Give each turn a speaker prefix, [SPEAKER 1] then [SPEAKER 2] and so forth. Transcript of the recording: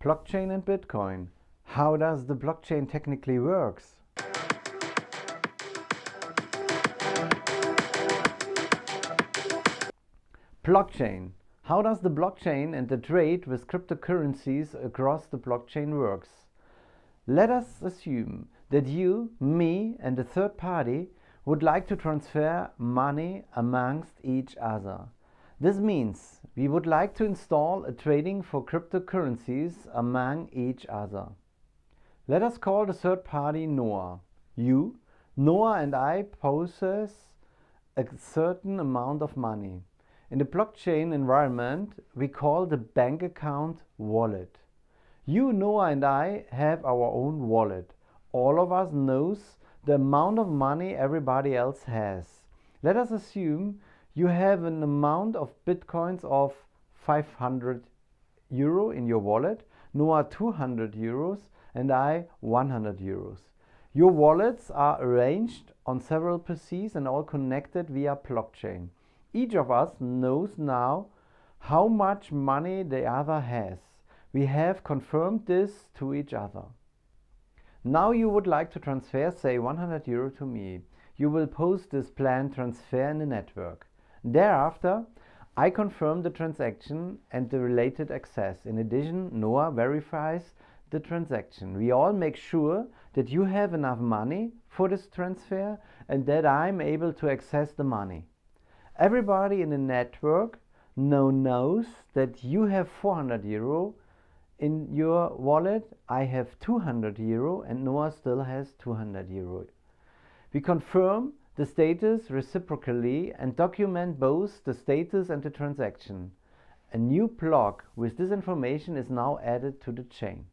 [SPEAKER 1] Blockchain and Bitcoin. How does the blockchain technically works? Blockchain. How does the blockchain and the trade with cryptocurrencies across the blockchain works? Let us assume that you, me, and a third party would like to transfer money amongst each other. This means we would like to install a trading for cryptocurrencies among each other. Let us call the third party Noah. You, Noah, and I possess a certain amount of money. In the blockchain environment, we call the bank account wallet. You, Noah, and I have our own wallet. All of us knows the amount of money everybody else has. Let us assume you have an amount of bitcoins of 500 euro in your wallet, Noah 200 euros, and I 100 euros. Your wallets are arranged on several PCs and all connected via blockchain. Each of us knows now how much money the other has. We have confirmed this to each other. Now you would like to transfer, say, 100 euro to me. You will post this planned transfer in the network. Thereafter, I confirm the transaction and the related access. In addition, Noah verifies the transaction. We all make sure that you have enough money for this transfer and that I'm able to access the money. Everybody in the network knows that you have 400 euro in your wallet, I have 200 euro, and Noah still has 200 euro. We confirm the status reciprocally and document both the status and the transaction. A new block with this information is now added to the chain.